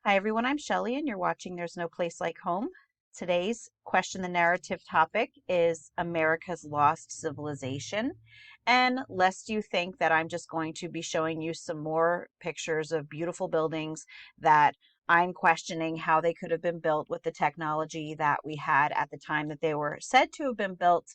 Hi everyone, I'm Shelley and you're watching There's No Place Like Home. Today's question the narrative topic is America's Lost Civilization. And lest you think that I'm just going to be showing you some more pictures of beautiful buildings that I'm questioning how they could have been built with the technology that we had at the time that they were said to have been built.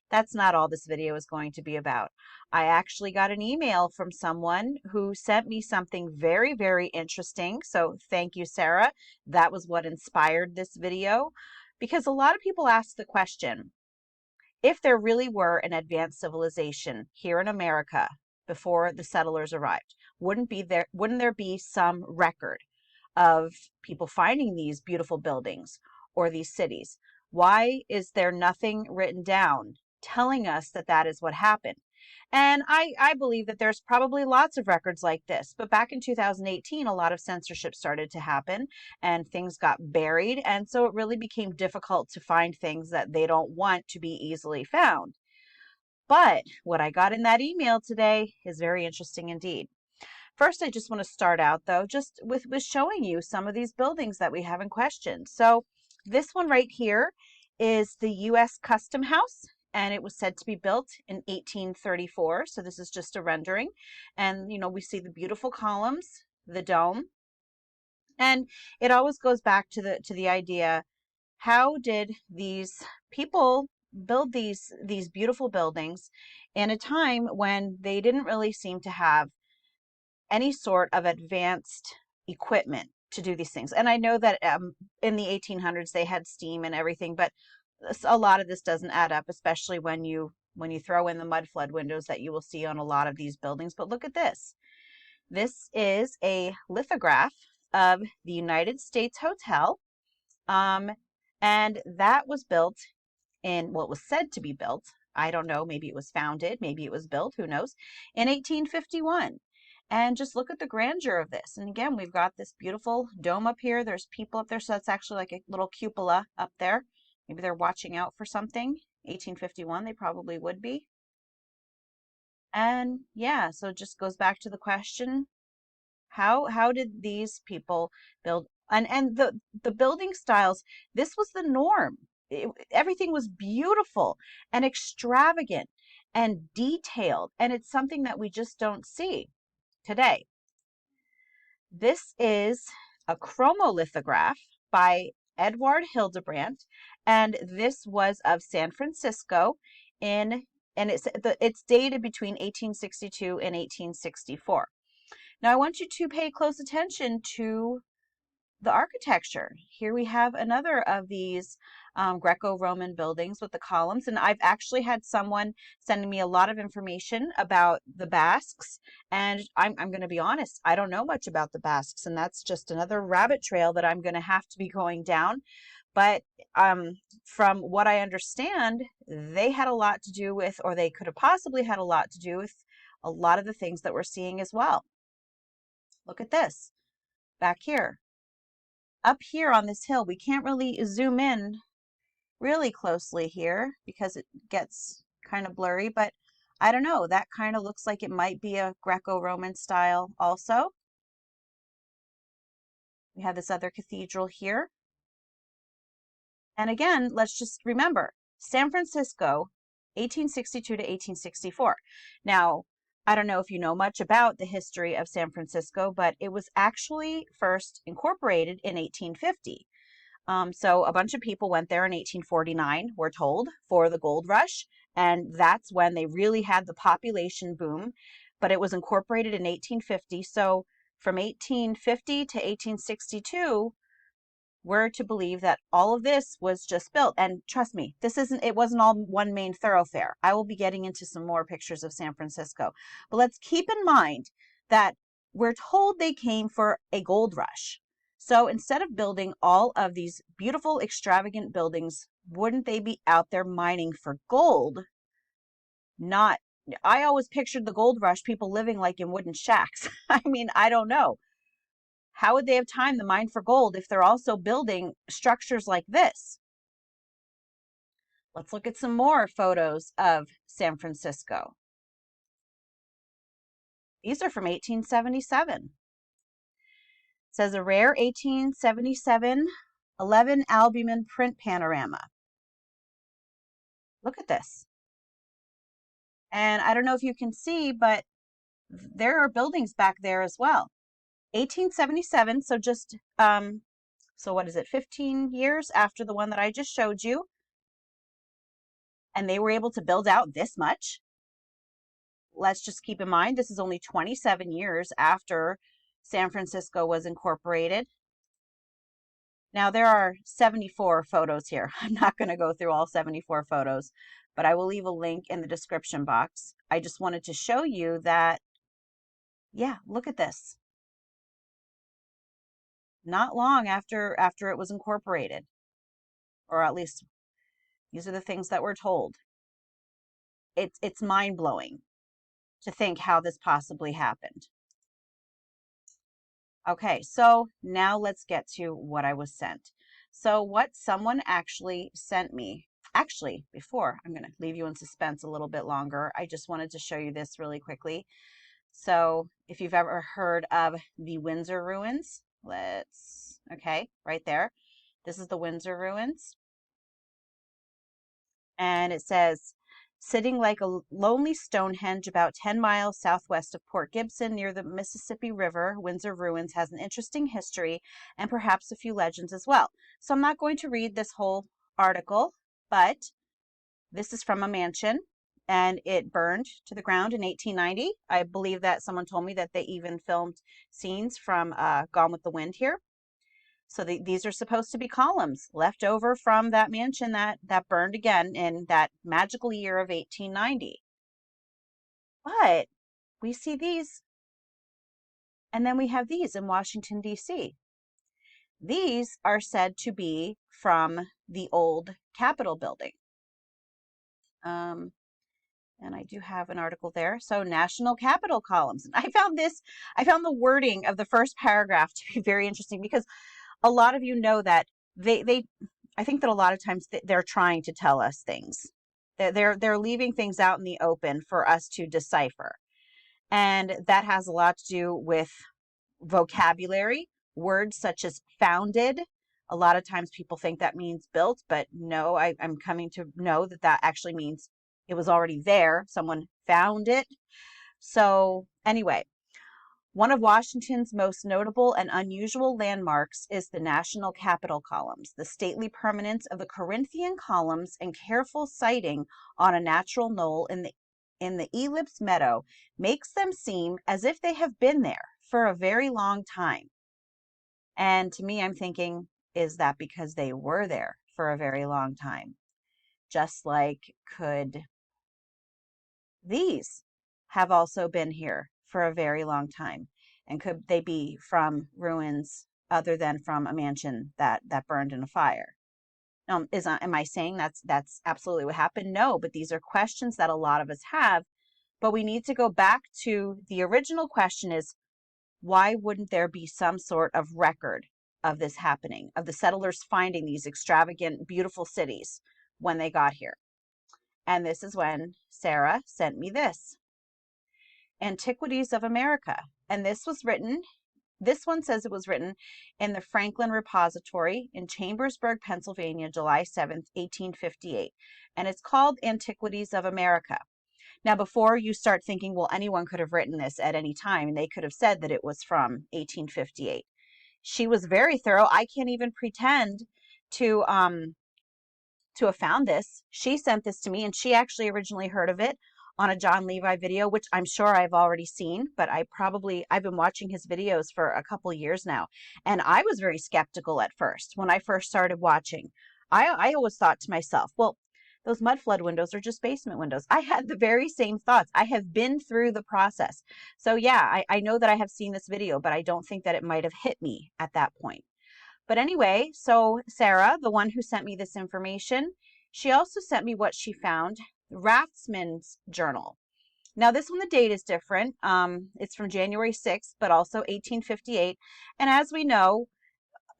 That's not all this video is going to be about. I actually got an email from someone who sent me something very, very interesting. So thank you, Sarah. That was what inspired this video, because a lot of people ask the question, if there really were an advanced civilization here in America before the settlers arrived, wouldn't there be some record of people finding these beautiful buildings or these cities? Why is there nothing written down telling us that that is what happened? And I believe that there's probably lots of records like this. But back in 2018, a lot of censorship started to happen and things got buried. And so it really became difficult to find things that they don't want to be easily found. But what I got in that email today is very interesting indeed. First, I just want to start out, though, just with showing you some of these buildings that we haven't questioned. So this one right here is the U.S. Custom House, and it was said to be built in 1834. So this is just a rendering. And, you know, we see the beautiful columns, the dome. And it always goes back to the idea, how did these people build these beautiful buildings in a time when they didn't really seem to have any sort of advanced equipment to do these things? And I know that in the 1800s they had steam and everything, but a lot of this doesn't add up, especially when you throw in the mudflood windows that you will see on a lot of these buildings. But look at this. This is a lithograph of the United States Hotel, and that was built in what was said to be built. I don't know, maybe it was founded, maybe it was built, who knows, in 1851. And just look at the grandeur of this. And again, we've got this beautiful dome up here. There's people up there, so that's actually like a little cupola up there. Maybe they're watching out for something. 1851, they probably would be. And yeah, so it just goes back to the question, how did these people build? And the building styles, this was the norm. Everything was beautiful and extravagant and detailed, and it's something that we just don't see today. This is a chromolithograph by Eduard Hildebrand, and this was of San Francisco and it's dated between 1862 and 1864. Now I want you to pay close attention to the architecture. Here we have another of these Greco-Roman buildings with the columns, and I've actually had someone sending me a lot of information about the Basques, and I'm going to be honest, I don't know much about the Basques, and that's just another rabbit trail that I'm going to have to be going down. But from what I understand, they had a lot to do with, or they could have possibly had a lot to do with, a lot of the things that we're seeing as well. Look at this back here. Up here on this hill, we can't really zoom in really closely here because it gets kind of blurry, but I don't know, that kind of looks like it might be a Greco-Roman style also. We have this other cathedral here. And again, let's just remember, San Francisco, 1862 to 1864. Now, I don't know if you know much about the history of San Francisco, but it was actually first incorporated in 1850. So a bunch of people went there in 1849, we're told, for the gold rush, and that's when they really had the population boom, but it was incorporated in 1850. So from 1850 to 1862, we're to believe that all of this was just built. And trust me, it wasn't all one main thoroughfare. I will be getting into some more pictures of San Francisco. But let's keep in mind that we're told they came for a gold rush. So instead of building all of these beautiful, extravagant buildings, wouldn't they be out there mining for gold? I always pictured the gold rush, people living like in wooden shacks. I mean, I don't know. How would they have time to mine for gold if they're also building structures like this? Let's look at some more photos of San Francisco. These are from 1877. says a rare 1877 11 albumen print panorama. Look at this. And I don't know if you can see, but there are buildings back there as well. 1877, so just, so what is it, 15 years after the one that I just showed you. And they were able to build out this much. Let's just keep in mind, this is only 27 years after San Francisco was incorporated. Now, there are 74 photos here. I'm not going to go through all 74 photos, but I will leave a link in the description box. I just wanted to show you that, yeah, look at this. Not long after it was incorporated, or at least these are the things that we're told. It's mind-blowing to think how this possibly happened. Okay, so now let's get to what I was sent. So what someone actually sent me, actually, before, I'm going to leave you in suspense a little bit longer. I just wanted to show you this really quickly. So if you've ever heard of the Windsor Ruins, okay, right there. This is the Windsor Ruins. And it says, sitting like a lonely Stonehenge about 10 miles southwest of Port Gibson near the Mississippi River, Windsor Ruins has an interesting history and perhaps a few legends as well. So I'm not going to read this whole article, but this is from a mansion and it burned to the ground in 1890. I believe that someone told me that they even filmed scenes from Gone with the Wind here. So these are supposed to be columns left over from that mansion that burned again in that magical year of 1890. But we see these, and then we have these in Washington, D.C. These are said to be from the old Capitol building. And I do have an article there. So National Capitol columns. I found the wording of the first paragraph to be very interesting because a lot of you know that I think that a lot of times they're trying to tell us things. They're leaving things out in the open for us to decipher. And that has a lot to do with vocabulary, words such as founded. A lot of times people think that means built, but no, I'm coming to know that actually means it was already there. Someone found it. So anyway, one of Washington's most notable and unusual landmarks is the National Capitol columns. The stately permanence of the Corinthian columns and careful siting on a natural knoll in the ellipse meadow makes them seem as if they have been there for a very long time. And to me, I'm thinking, is that because they were there for a very long time? Just like, could these have also been here for a very long time? And could they be from ruins other than from a mansion that burned in a fire? Now, am I saying that's absolutely what happened? No, but these are questions that a lot of us have. But we need to go back to the original question is, why wouldn't there be some sort of record of this happening, of the settlers finding these extravagant, beautiful cities when they got here? And this is when Sarah sent me this. Antiquities of America. And this one says it was written in the Franklin Repository in Chambersburg, Pennsylvania, July 7th, 1858. And it's called Antiquities of America. Now, before you start thinking, well, anyone could have written this at any time, and they could have said that it was from 1858. She was very thorough. I can't even pretend to have found this. She sent this to me, and she actually originally heard of it on a John Levi video, which I'm sure I've already seen, but I've been watching his videos for a couple years now. And I was very skeptical at first when I first started watching. I always thought to myself, well, those mudflood windows are just basement windows. I had the very same thoughts. I have been through the process. So yeah, I know that I have seen this video, but I don't think that it might have hit me at that point. But anyway, so Sarah, the one who sent me this information, she also sent me what she found, Ratsman's journal. Now this one, the date is different. It's from January 6th, but also 1858. And as we know,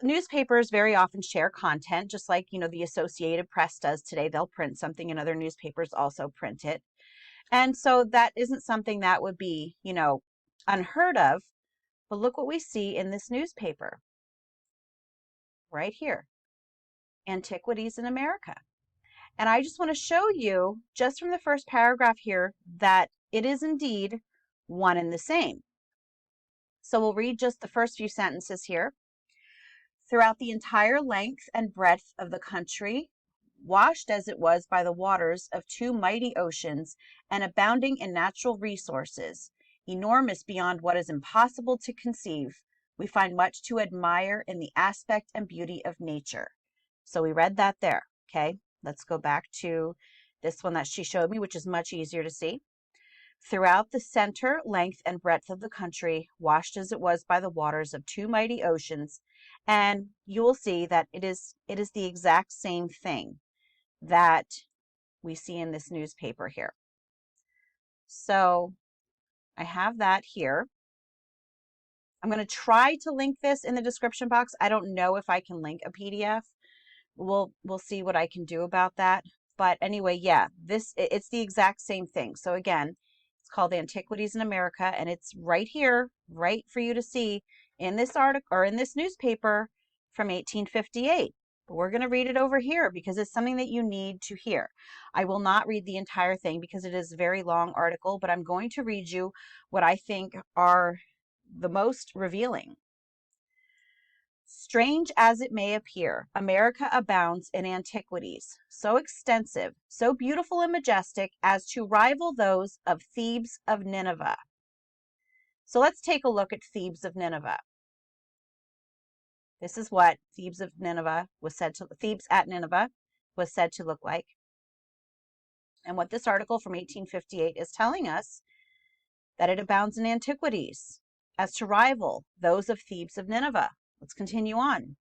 newspapers very often share content, just like, the Associated Press does today. They'll print something and other newspapers also print it. And so that isn't something that would be, unheard of. But look what we see in this newspaper right here, Antiquities in America. And I just want to show you, just from the first paragraph here, that it is indeed one and the same. So we'll read just the first few sentences here. Throughout the entire length and breadth of the country, washed as it was by the waters of two mighty oceans and abounding in natural resources, enormous beyond what is impossible to conceive, we find much to admire in the aspect and beauty of nature. So we read that there, okay? Let's go back to this one that she showed me, which is much easier to see. Throughout the center, length, and breadth of the country, washed as it was by the waters of two mighty oceans, and you will see that it is the exact same thing that we see in this newspaper here. So I have that here. I'm going to try to link this in the description box. I don't know if I can link a PDF. We'll see what I can do about that. But anyway, yeah, it's the exact same thing. So again, it's called Antiquities in America, and it's right here, right for you to see in this article or in this newspaper from 1858. But we're going to read it over here because it's something that you need to hear. I will not read the entire thing because it is a very long article, but I'm going to read you what I think are the most revealing. Strange as it may appear, America abounds in antiquities, so extensive, so beautiful and majestic as to rival those of Thebes of Nineveh. So let's take a look at Thebes of Nineveh. This is what Thebes at Nineveh was said to look like. And what this article from 1858 is telling us, that it abounds in antiquities as to rival those of Thebes of Nineveh. Let's continue on.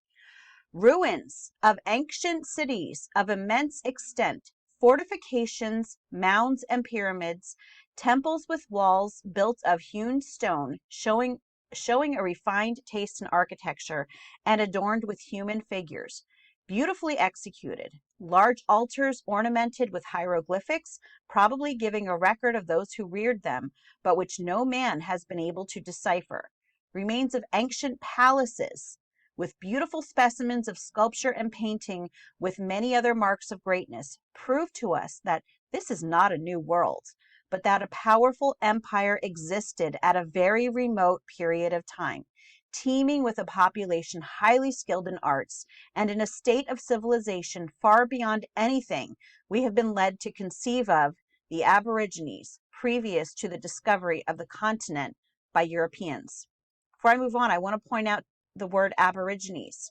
Ruins of ancient cities of immense extent, fortifications, mounds and pyramids, temples with walls built of hewn stone, showing a refined taste in architecture and adorned with human figures, beautifully executed. Large altars ornamented with hieroglyphics, probably giving a record of those who reared them, but which no man has been able to decipher. Remains of ancient palaces, with beautiful specimens of sculpture and painting, with many other marks of greatness, prove to us that this is not a new world, but that a powerful empire existed at a very remote period of time, teeming with a population highly skilled in arts, and in a state of civilization far beyond anything we have been led to conceive of the Aborigines previous to the discovery of the continent by Europeans. Before I move on, I want to point out the word Aborigines.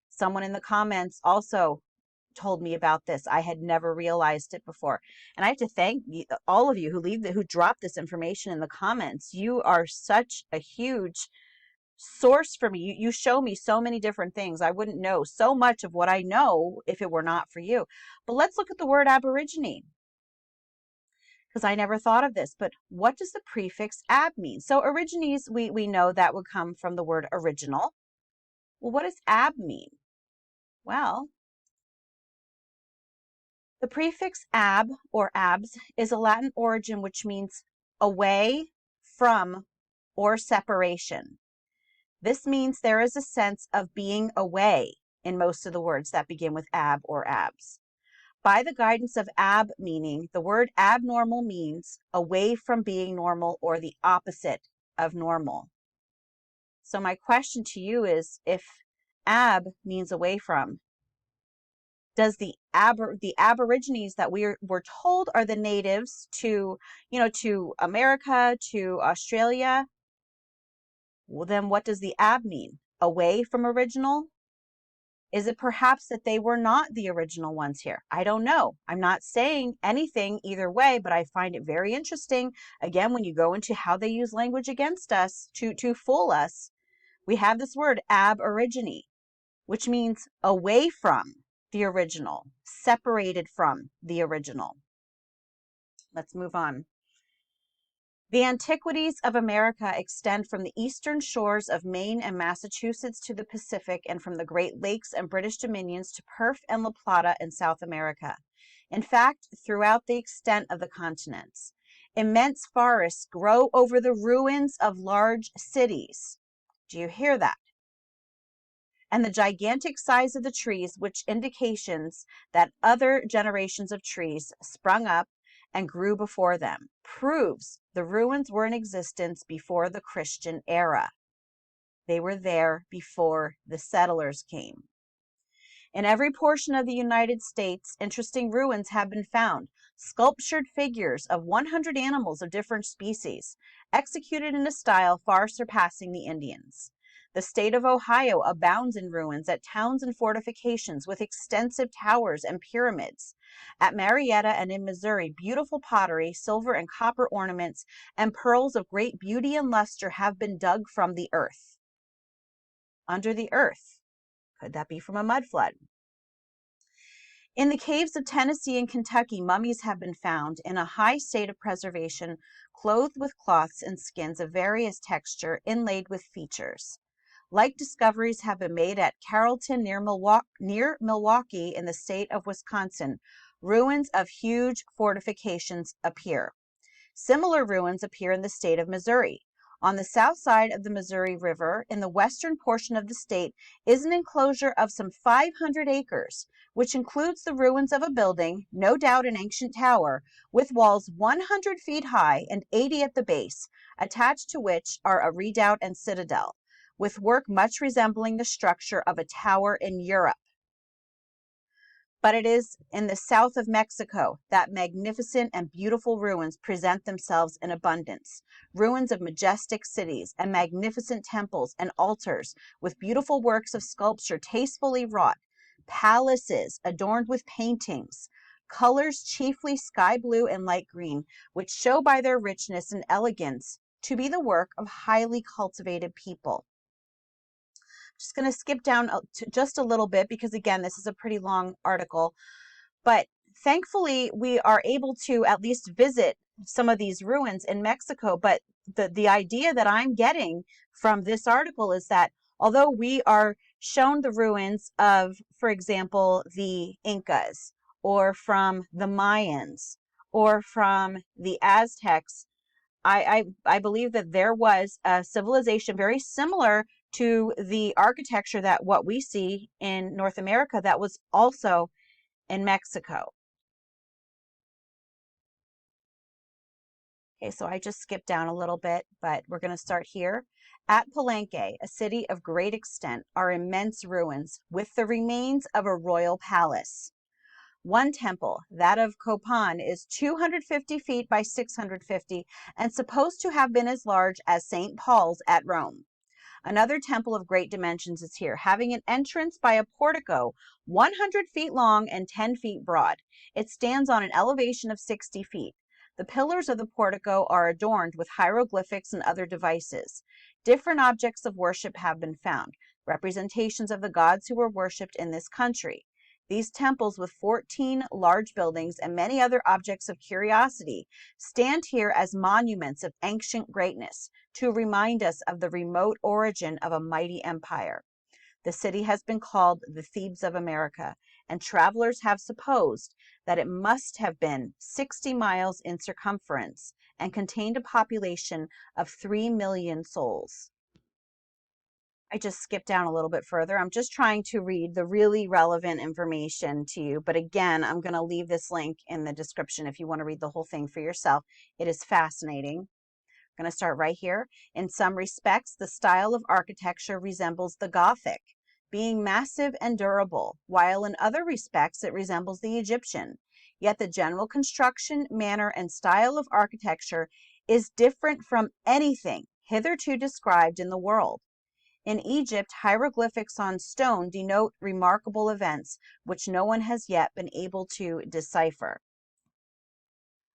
Someone in the comments also told me about this. I had never realized it before. And I have to thank all of you who dropped this information in the comments. You are such a huge source for me. You show me so many different things. I wouldn't know so much of what I know if it were not for you. But let's look at the word Aborigine, because I never thought of this. But what does the prefix ab mean? So origines, we know that would come from the word original. Well, what does ab mean? Well, the prefix ab or abs is a Latin origin which means away from or separation. This means there is a sense of being away in most of the words that begin with ab or abs. By the guidance of ab meaning, the word abnormal means away from being normal or the opposite of normal. So my question to you is, if ab means away from, does the Aborigines that we're told are the natives to America, to Australia, well, then what does the ab mean? Away from original? Is it perhaps that they were not the original ones here? I don't know. I'm not saying anything either way, but I find it very interesting. Again, when you go into how they use language against us to fool us, we have this word aborigine, which means away from the original, separated from the original. Let's move on. The Antiquities of America extend from the eastern shores of Maine and Massachusetts to the Pacific, and from the Great Lakes and British Dominions to Perth and La Plata in South America. In fact, throughout the extent of the continents. Immense forests grow over the ruins of large cities. Do you hear that? And the gigantic size of the trees, which indications that other generations of trees sprung up and grew before them, proves the ruins were in existence before the Christian era. They were there before the settlers came. In every portion of the United States, interesting ruins have been found. Sculptured figures of 100 animals of different species, executed in a style far surpassing the Indians. The state of Ohio abounds in ruins at towns and fortifications with extensive towers and pyramids. At Marietta and in Missouri, beautiful pottery, silver and copper ornaments, and pearls of great beauty and luster have been dug from the earth. Under the earth. Could that be from a mud flood? In the caves of Tennessee and Kentucky, mummies have been found in a high state of preservation, clothed with cloths and skins of various texture, inlaid with features. Like discoveries have been made at Carrollton near Milwaukee in the state of Wisconsin. Ruins of huge fortifications appear. Similar ruins appear in the state of Missouri. On the south side of the Missouri River, in the western portion of the state, is an enclosure of some 500 acres, which includes the ruins of a building, no doubt an ancient tower, with walls 100 feet high and 80 at the base, attached to which are a redoubt and citadel, with work much resembling the structure of a tower in Europe. But it is in the south of Mexico that magnificent and beautiful ruins present themselves in abundance. Ruins of majestic cities and magnificent temples and altars with beautiful works of sculpture tastefully wrought, palaces adorned with paintings, colors chiefly sky blue and light green, which show by their richness and elegance to be the work of highly cultivated people. Just going to skip down to just a little bit because, again, this is a pretty long article. But thankfully, we are able to at least visit some of these ruins in Mexico. But the idea that I'm getting from this article is that although we are shown the ruins of, for example, the Incas, or from the Mayans, or from the Aztecs, I believe that there was a civilization very similar to the architecture that what we see in North America that was also in Mexico. Okay, so I just skipped down a little bit, but we're going to start here. At Palenque, a city of great extent, are immense ruins with the remains of a royal palace. One temple, that of Copan, is 250 feet by 650 and supposed to have been as large as St. Paul's at Rome. Another temple of great dimensions is here, having an entrance by a portico 100 feet long and 10 feet broad. It stands on an elevation of 60 feet. The pillars of the portico are adorned with hieroglyphics and other devices. Different objects of worship have been found, representations of the gods who were worshipped in this country. These temples, with 14 large buildings and many other objects of curiosity, stand here as monuments of ancient greatness to remind us of the remote origin of a mighty empire. The city has been called the Thebes of America, and travelers have supposed that it must have been 60 miles in circumference and contained a population of 3 million souls. I just skipped down a little bit further. I'm just trying to read the really relevant information to you. But again, I'm going to leave this link in the description if you want to read the whole thing for yourself. It is fascinating. I'm going to start right here. In some respects, the style of architecture resembles the Gothic, being massive and durable, while in other respects it resembles the Egyptian. Yet the general construction, manner, and style of architecture is different from anything hitherto described in the world. In Egypt, hieroglyphics on stone denote remarkable events which no one has yet been able to decipher.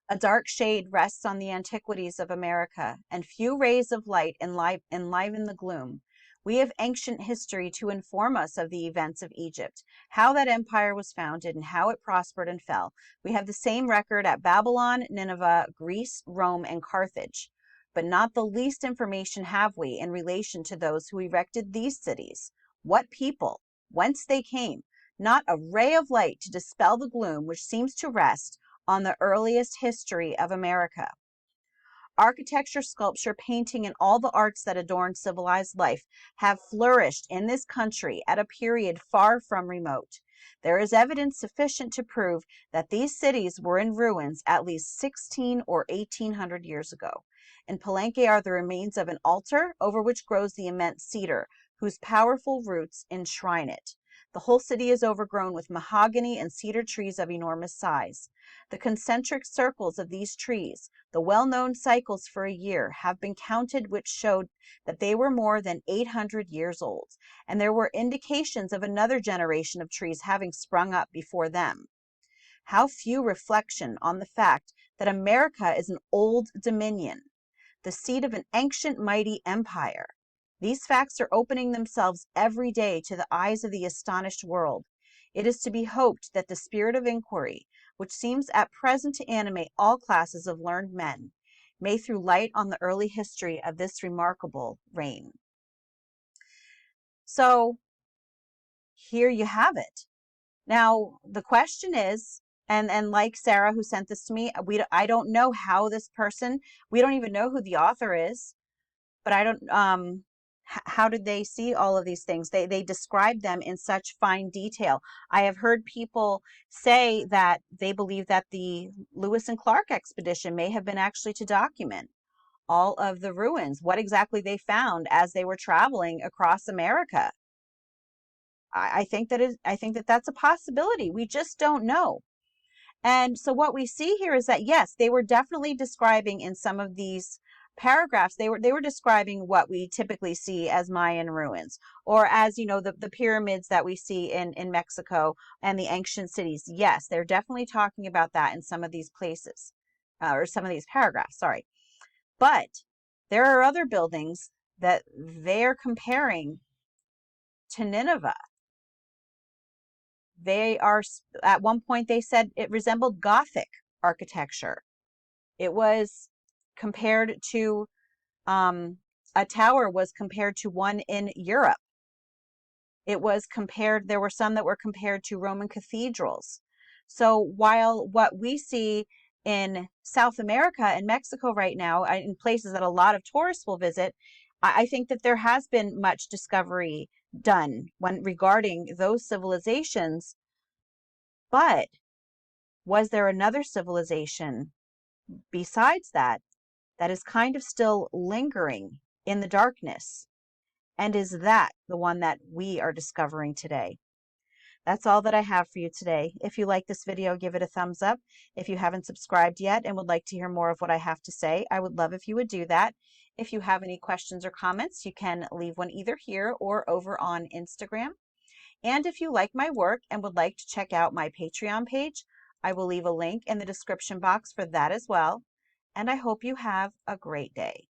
A dark shade rests on the Antiquities of America, and few rays of light enliven the gloom. We have ancient history to inform us of the events of Egypt, how that empire was founded, and how it prospered and fell. We have the same record at Babylon, Nineveh, Greece, Rome, and Carthage. But not the least information have we in relation to those who erected these cities. What people, whence they came, not a ray of light to dispel the gloom which seems to rest on the earliest history of America. Architecture, sculpture, painting, and all the arts that adorn civilized life have flourished in this country at a period far from remote. There is evidence sufficient to prove that these cities were in ruins at least 16 or 1800 years ago. In Palenque are the remains of an altar over which grows the immense cedar, whose powerful roots enshrine it. The whole city is overgrown with mahogany and cedar trees of enormous size. The concentric circles of these trees, the well-known cycles for a year, have been counted, which showed that they were more than 800 years old, and there were indications of another generation of trees having sprung up before them. How few reflection on the fact that America is an old dominion, the seat of an ancient mighty empire. These facts are opening themselves every day to the eyes of the astonished world. It is to be hoped that the spirit of inquiry, which seems at present to animate all classes of learned men, may throw light on the early history of this remarkable reign. So here you have it. Now, the question is, and like Sarah who sent this to me, I don't know how this person, we don't even know who the author is, but I don't, how did they see all of these things? They describe them in such fine detail. I have heard people say that they believe that the Lewis and Clark expedition may have been actually to document all of the ruins, what exactly they found as they were traveling across America. I think that that's a possibility. We just don't know. And so what we see here is that, yes, they were definitely describing in some of these paragraphs, they were describing what we typically see as Mayan ruins, or as, you know, the pyramids that we see in Mexico and the ancient cities. Yes, they're definitely talking about that in some of these places, or some of these paragraphs, sorry. But there are other buildings that they're comparing to Nineveh. They are, at one point they said it resembled Gothic architecture. It was compared to, a tower was compared to one in Europe. It was compared, there were some that were compared to Roman cathedrals. So while what we see in South America and Mexico right now, in places that a lot of tourists will visit, I think that there has been much discovery done when regarding those civilizations. But was there another civilization besides that is kind of still lingering in the darkness? And is that the one that we are discovering today? That's all that I have for you today. If you like this video, give it a thumbs up. If you haven't subscribed yet and would like to hear more of what I have to say, I would love if you would do that. If you have any questions or comments, you can leave one either here or over on Instagram. And if you like my work and would like to check out my Patreon page, I will leave a link in the description box for that as well. And I hope you have a great day.